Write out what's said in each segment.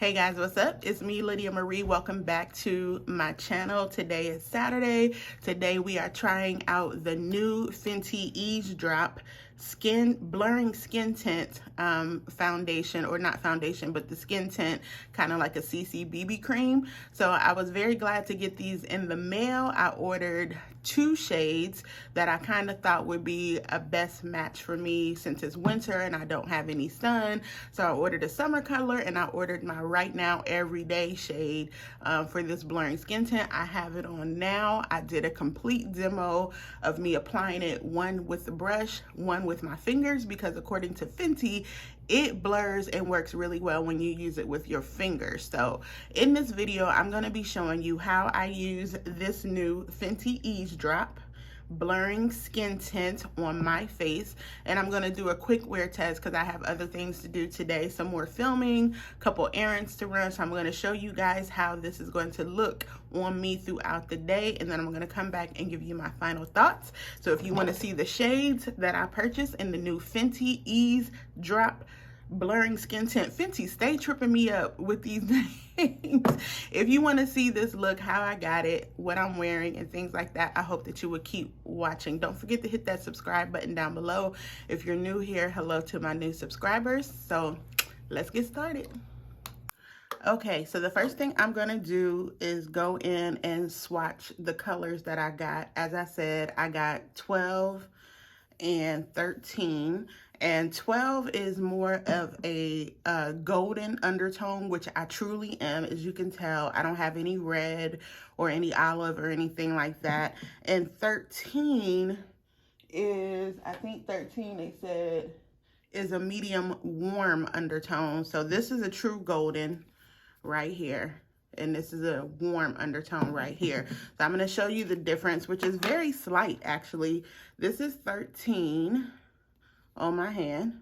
Hey guys, what's up? It's me, Lydia Marie. Welcome back to my channel. Today is Saturday. Today we are trying out the new Fenty Eaze Drop blurring skin tint foundation, or not foundation, but the skin tint, kind of like a CC BB cream. So I was very glad to get these in the mail. I ordered 2 shades that I kind of thought would be a best match for me since it's winter and I don't have any sun. So I ordered a summer color and I ordered my Right Now Everyday shade for this blurring skin tint. I have it on now. I did a complete demo of me applying it, one with the brush, one with my fingers, because according to Fenty, it blurs and works really well when you use it with your fingers. So in this video, I'm going to be showing you how I use this new Fenty Eaze Drop blurring skin tint on my face, and I'm going to do a quick wear test because I have other things to do today, some more filming, a couple errands to run. So I'm going to show you guys how this is going to look on me throughout the day, and then I'm going to come back and give you my final thoughts. So if you want to see the shades that I purchased in the new Fenty Eaze Drop blurring skin tint, Fenty stay tripping me up with these names. If you want to see this look, how I got it, what I'm wearing, and things like that, I hope that you would keep watching. Don't forget to hit that subscribe button down below. If you're new here, hello to my new subscribers. So let's get started. Okay, so the first thing I'm gonna do is go in and swatch the colors that I got. As I said, I got 12 and 13, and 12 is more of a golden undertone, which I truly am. As you can tell, I don't have any red or any olive or anything like that. And 13 is, I think 13 they said is a medium warm undertone. So this is a true golden right here, and this is a warm undertone right here. So I'm going to show you the difference, which is very slight actually. This is 13 on my hand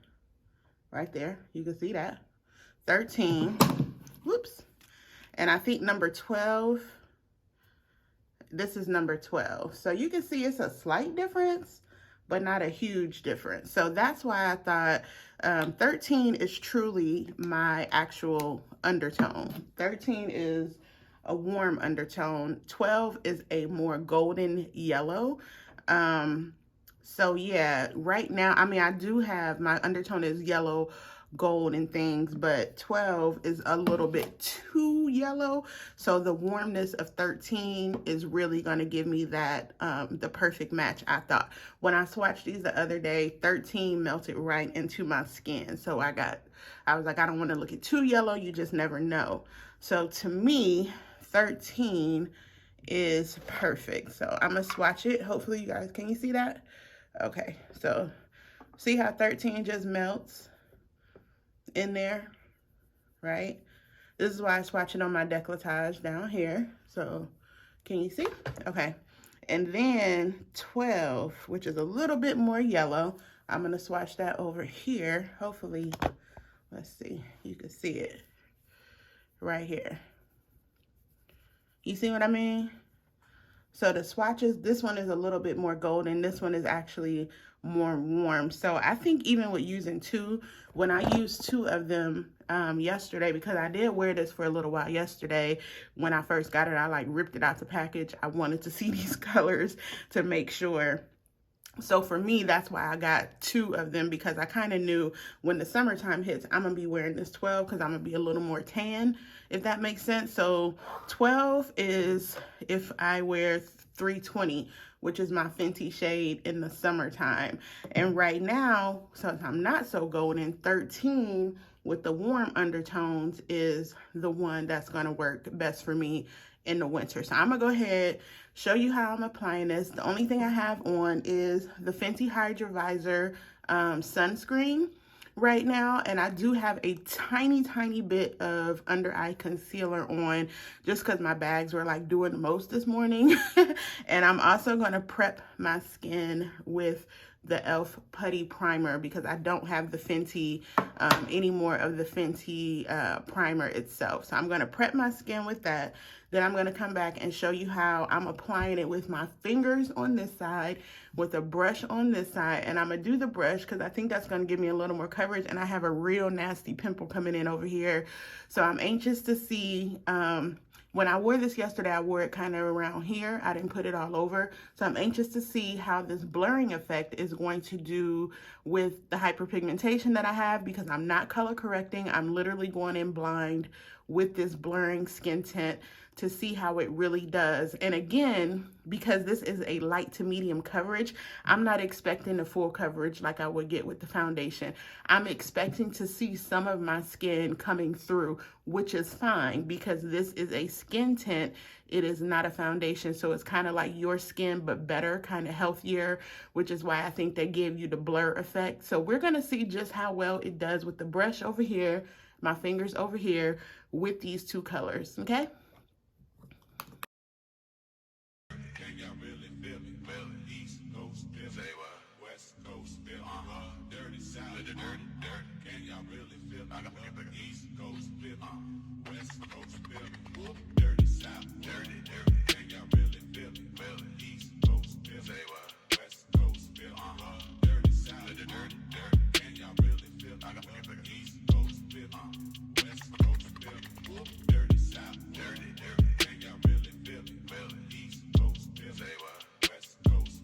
right there. You can see that 13. Whoops. And I think number 12, this is number 12. So you can see it's a slight difference, but not a huge difference. So that's why I thought 13 is truly my actual undertone. 13 is a warm undertone. 12 is a more golden yellow. So yeah, right now, I mean, I do have, my undertone is yellow, gold and things, but 12 is a little bit too yellow. So the warmness of 13 is really going to give me that the perfect match, I thought. When I swatched these the other day, 13 melted right into my skin. So I was like, I don't want to look at too yellow, you just never know. So to me, 13 is perfect. So I'm gonna swatch it. Hopefully you guys, can you see that? Okay, so see how 13 just melts in there, right? This is why I swatch it on my décolletage down here. So can you see? Okay, and then 12, which is a little bit more yellow, I'm gonna swatch that over here. Hopefully, let's see, you can see it right here. You see what I mean? So the swatches, this one is a little bit more golden. This one is actually more warm. So I think even with using 2, when I used 2 of them yesterday, because I did wear this for a little while yesterday, when I first got it, I like ripped it out the package. I wanted to see these colors to make sure. So for me, that's why I got 2 of them, because I kind of knew when the summertime hits, I'm going to be wearing this 12 because I'm going to be a little more tan, if that makes sense. So 12 is if I wear 320, which is my Fenty shade in the summertime. And right now, since I'm not so golden, 13 with the warm undertones is the one that's going to work best for me in the winter. So I'm gonna go ahead, show you how I'm applying this. The only thing I have on is the Fenty Hydra Visor sunscreen right now, and I do have a tiny bit of under eye concealer on, just because my bags were like doing the most this morning. And I'm also going to prep my skin with the e.l.f. Putty Primer because I don't have the Fenty, any more of the Fenty primer itself. So I'm going to prep my skin with that. Then I'm going to come back and show you how I'm applying it with my fingers on this side, with a brush on this side. And I'm going to do the brush because I think that's going to give me a little more coverage. And I have a real nasty pimple coming in over here. So I'm anxious to see, when I wore this yesterday, I wore it kind of around here. I didn't put it all over. So I'm anxious to see how this blurring effect is going to do with the hyperpigmentation that I have, because I'm not color correcting. I'm literally going in blind with this blurring skin tint to see how it really does. And again, because this is a light to medium coverage, I'm not expecting the full coverage like I would get with the foundation. I'm expecting to see some of my skin coming through, which is fine because this is a skin tint. It is not a foundation. So it's kind of like your skin, but better, kind of healthier, which is why I think they gave you the blur effect. So we're gonna see just how well it does with the brush over here, my fingers over here, with these two colors, okay? East Coast, West Coast, dirty South, can y'all really feel me? East Coast, West Coast, dirty South, can y'all really feel me? East Coast, West Coast, dirty South, can y'all really feel me? East Coast, West Coast, dirty South, can y'all really feel me? East Coast, West Coast,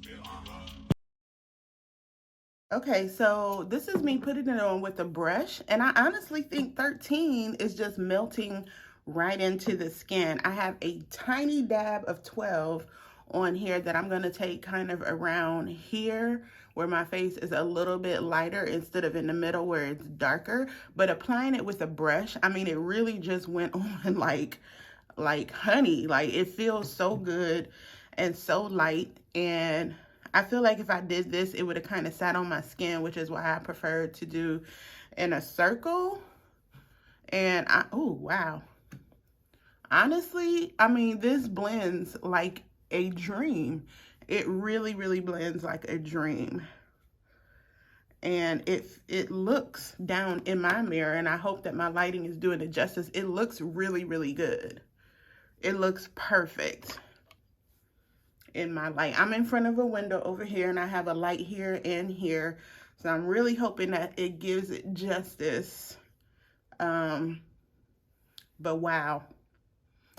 Okay, so this is me putting it on with a brush, and I honestly think 13 is just melting right into the skin. I have a tiny dab of 12 on here that I'm gonna take kind of around here where my face is a little bit lighter instead of in the middle where it's darker. But applying it with a brush, I mean, it really just went on like honey. Like, it feels so good and so light, and I feel like if I did this, it would have kind of sat on my skin, which is why I prefer to do in a circle. And oh, wow. Honestly, I mean, this blends like a dream. It really, really blends like a dream. And it looks down in my mirror, and I hope that my lighting is doing it justice. It looks really, really good. It looks perfect in my light. I'm in front of a window over here, and I have a light here and here. So I'm really hoping that it gives it justice. But wow,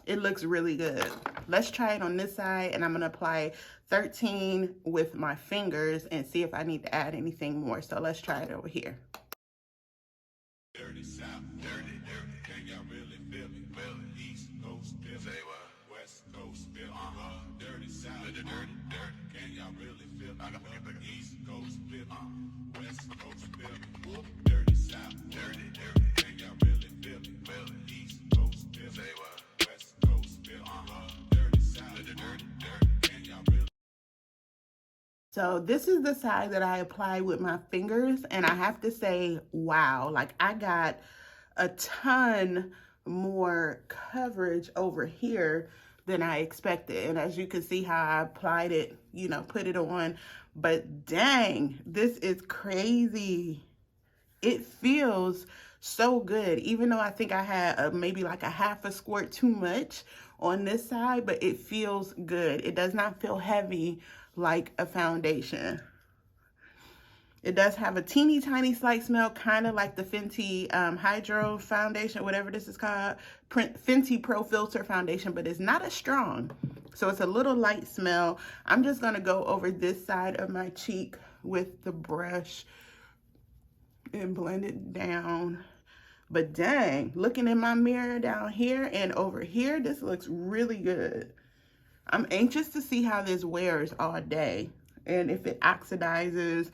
it looks really good. Let's try it on this side, and I'm gonna apply 13 with my fingers and see if I need to add anything more. So let's try it over here. dirty South, can y'all really feel me? East Coast, West Coast, dirty South, can y'all really feel me? East Coast, West Coast, dirty South, can y'all really feel me? East Coast, West Coast, dirty South, can y'all really. So this is the side that I apply with my fingers, and I have to say, wow, like I got a ton more coverage over here than I expected. And as you can see how I applied it, you know, put it on, but dang, this is crazy. It feels so good, even though I think I had maybe like a half a squirt too much on this side, but it feels good. It does not feel heavy like a foundation. It does have a teeny tiny slight smell, kind of like the Fenty Hydro Foundation, whatever this is called, Fenty Pro Filter Foundation, but it's not as strong. So it's a little light smell. I'm just gonna go over this side of my cheek with the brush and blend it down. But dang, looking in my mirror down here and over here, this looks really good. I'm anxious to see how this wears all day and if it oxidizes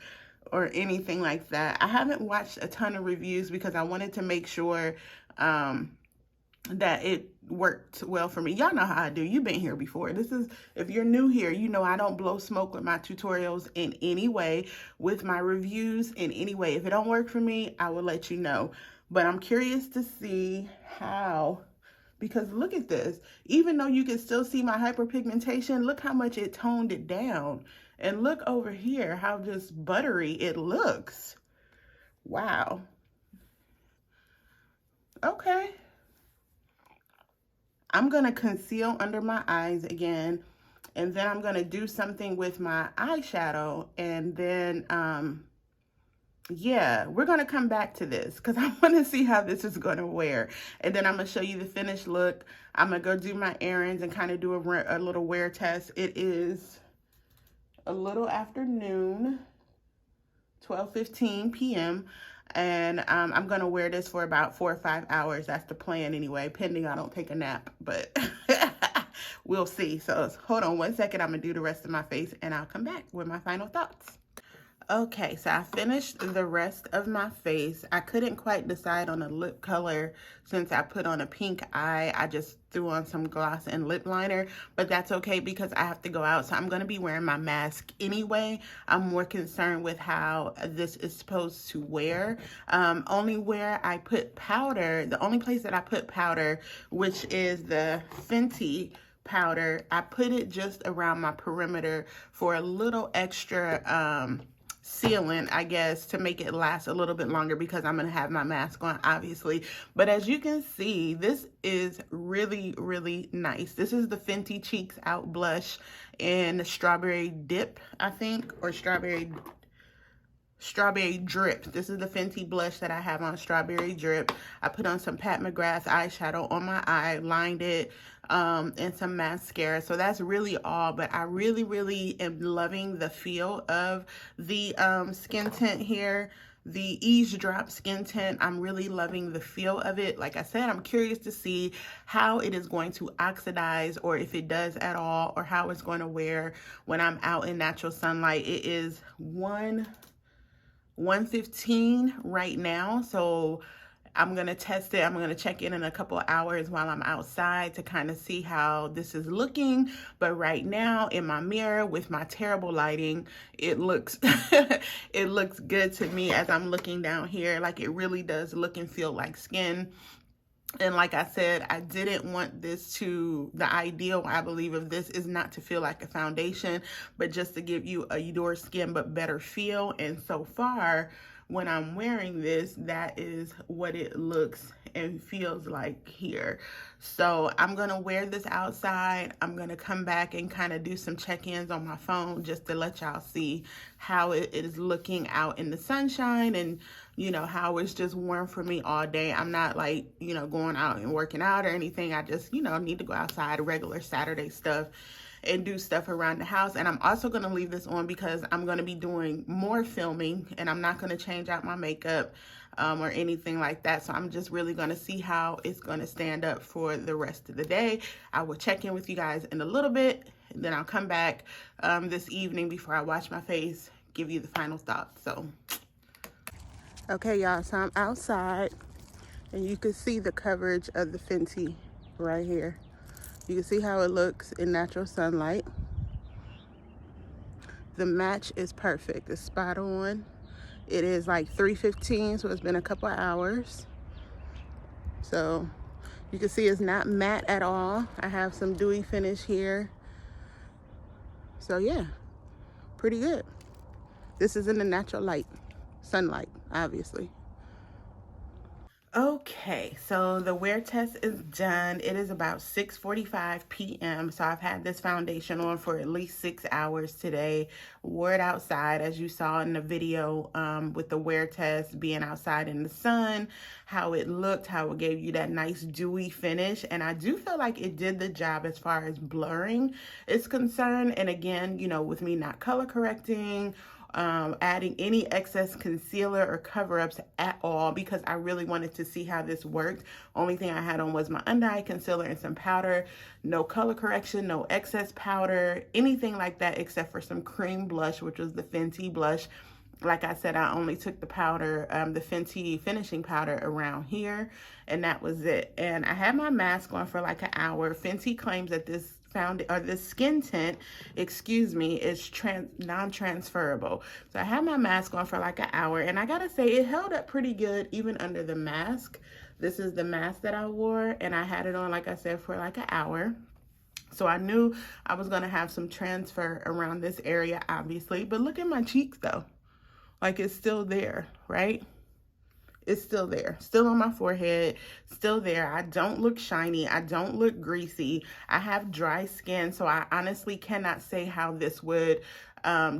or anything like that. I haven't watched a ton of reviews because I wanted to make sure that it worked well for me. Y'all know how I do. You've been here before. This is, if you're new here, you know I don't blow smoke with my tutorials in any way, with my reviews in any way. If it don't work for me, I will let you know. But I'm curious to see how, because look at this. Even though you can still see my hyperpigmentation, look how much it toned it down. And look over here how just buttery it looks. Wow. Okay. I'm going to conceal under my eyes again. And then I'm going to do something with my eyeshadow. And then, yeah, we're going to come back to this because I want to see how this is going to wear. And then I'm going to show you the finished look. I'm going to go do my errands and kind of do a little wear test. It is a little after noon, 12:15 p.m. And I'm going to wear this for about 4 or 5 hours. That's the plan anyway, pending I don't take a nap. But we'll see. So hold on one second. I'm going to do the rest of my face and I'll come back with my final thoughts. Okay, so I finished the rest of my face. I couldn't quite decide on a lip color since I put on a pink eye. I just threw on some gloss and lip liner, but that's okay because I have to go out. So I'm going to be wearing my mask anyway. I'm more concerned with how this is supposed to wear. Only where I put powder, the only place that I put powder, which is the Fenty powder, I put it just around my perimeter for a little extra, sealant, I guess, to make it last a little bit longer because I'm going to have my mask on, obviously. But as you can see, this is really, really nice. This is the Fenty Cheeks Out Blush in Strawberry Dip, I think, or Strawberry Drip. This is the Fenty blush that I have on, Strawberry Drip. I put on some Pat McGrath eyeshadow on my eye, lined it, and some mascara. So that's really all, but I really, really am loving the feel of the skin tint here. The Eaze Drop Skin Tint, I'm really loving the feel of it. Like I said, I'm curious to see how it is going to oxidize, or if it does at all, or how it's going to wear when I'm out in natural sunlight. It is 1:15 right now, so I'm going to test it. I'm going to check in a couple of hours while I'm outside to kind of see how this is looking. But right now in my mirror with my terrible lighting, it looks it looks good to me as I'm looking down here. Like, it really does look and feel like skin. And like I said, I didn't want this to, the ideal, I believe, of this is not to feel like a foundation, but just to give you a your skin but better feel. And so far, when I'm wearing this, that is what it looks and feels like here. So I'm gonna wear this outside. I'm gonna come back and kind of do some check-ins on my phone just to let y'all see how it is looking out in the sunshine, and you know how it's just warm for me all day. I'm not like, you know, going out and working out or anything. I just, you know, need to go outside, regular Saturday stuff, and do stuff around the house. And I'm also going to leave this on because I'm going to be doing more filming, and I'm not going to change out my makeup or anything like that. So I'm just really going to see how it's going to stand up for the rest of the day. I will check in with you guys in a little bit, and then I'll come back this evening before I wash my face, give you the final thoughts. So okay, y'all, so I'm outside and you can see the coverage of the Fenty right here. You can see how it looks in natural sunlight. The match is perfect. It's spot on. It is like 3:15, so it's been a couple of hours. So you can see it's not matte at all. I have some dewy finish here. So yeah, pretty good. This is in the natural light, sunlight, obviously. Okay, so the wear test is done. It is about 6:45 p.m. So I've had this foundation on for at least 6 hours today. Wore it outside, as you saw in the video, with the wear test, being outside in the sun, how it looked, how it gave you that nice dewy finish. And I do feel like it did the job as far as blurring is concerned. And again, you know, with me not color correcting, adding any excess concealer or cover-ups at all, because I really wanted to see how this worked. Only thing I had on was my under eye concealer and some powder. No color correction, no excess powder, anything like that, except for some cream blush, which was the Fenty blush. Like I said, I only took the powder, the Fenty finishing powder around here, and that was it. And I had my mask on for like an hour. Fenty claims that this this skin tint, excuse me, is non-transferable. So I had my mask on for like an hour, and I gotta say it held up pretty good even under the mask. This is the mask that I wore, and I had it on, like I said, for like an hour. So I knew I was going to have some transfer around this area, obviously. But look at my cheeks, though. Like, it's still there, right? It's still there, still on my forehead, still there. I don't look shiny. I don't look greasy. I have dry skin, so I honestly cannot say how this would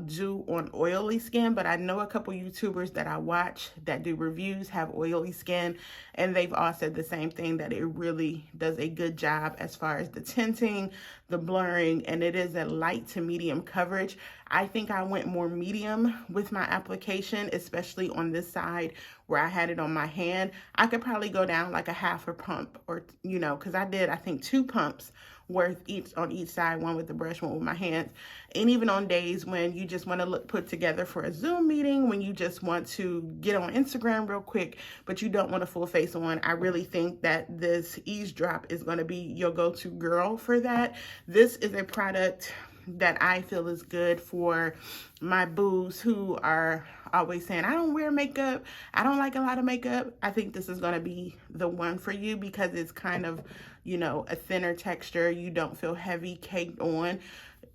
do on oily skin, but I know a couple YouTubers that I watch that do reviews have oily skin, and they've all said the same thing, that it really does a good job as far as the tinting, the blurring, and it is a light to medium coverage. I think I went more medium with my application, especially on this side where I had it on my hand. I could probably go down like a half a pump, or, you know, because I did, I think, 2 pumps worth each on each side, one with the brush, one with my hands. And even on days when you just want to look put together for a Zoom meeting, when you just want to get on Instagram real quick, but you don't want a full face on, I really think that this Eaze drop is going to be your go-to girl for that. This is a product that I feel is good for my boos who are always saying, I don't wear makeup, I don't like a lot of makeup. I think this is going to be the one for you because it's kind of, you know, a thinner texture. You don't feel heavy caked on.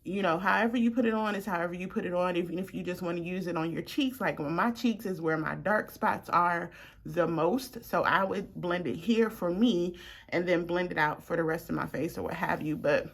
You know, however you put it on is however you put it on. Even if you just want to use it on your cheeks, like on my cheeks is where my dark spots are the most. So I would blend it here for me and then blend it out for the rest of my face or what have you. But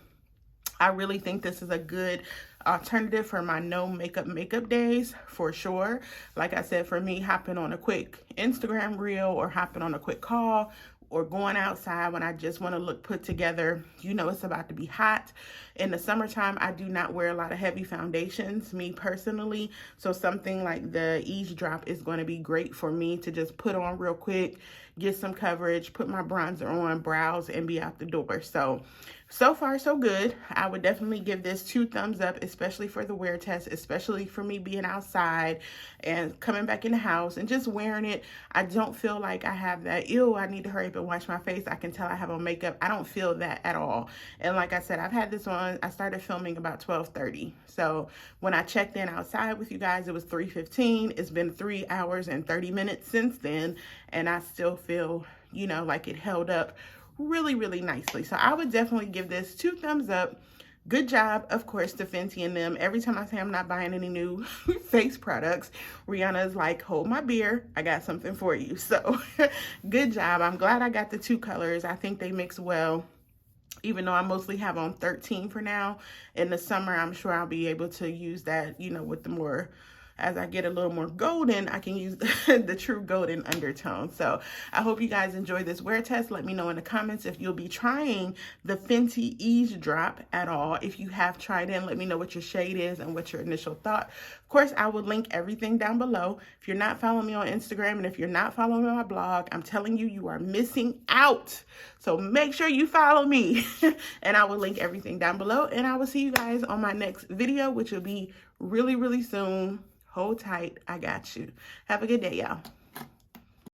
I really think this is a good alternative for my no makeup days, for sure. Like I said, for me, hopping on a quick Instagram reel or hopping on a quick call or going outside when I just want to look put together. You know, it's about to be hot. In the summertime, I do not wear a lot of heavy foundations, me personally. So something like the Eaze drop is going to be great for me to just put on real quick, get some coverage, put my bronzer on, brows, and be out the door. So far, so good. I would definitely give this 2 thumbs up, especially for the wear test, especially for me being outside and coming back in the house and just wearing it. I don't feel like I have that, ew, I need to hurry up and wash my face, I can tell I have on makeup. I don't feel that at all. And like I said, I've had this on, I started filming about 12:30. So when I checked in outside with you guys, it was 3:15. It's been 3 hours and 30 minutes since then, and I still feel, you know, like it held up really, really nicely. So I would definitely give this 2 thumbs up. Good job, of course, to Fenty and them. Every time I say I'm not buying any new face products, Rihanna is like, hold my beer, I got something for you. So good job. I'm glad I got the 2 colors. I think they mix well. Even though I mostly have on 13 for now. In the summer, I'm sure I'll be able to use that, you know, with the more, as I get a little more golden, I can use the true golden undertone. So I hope you guys enjoy this wear test. Let me know in the comments if you'll be trying the Fenty Eaze drop at all. If you have tried it, let me know what your shade is and what your initial thought. Of course, I will link everything down below. If you're not following me on Instagram and if you're not following my blog, I'm telling you, you are missing out. So make sure you follow me and I will link everything down below. And I will see you guys on my next video, which will be really, really soon. Hold tight. I got you. Have a good day, y'all.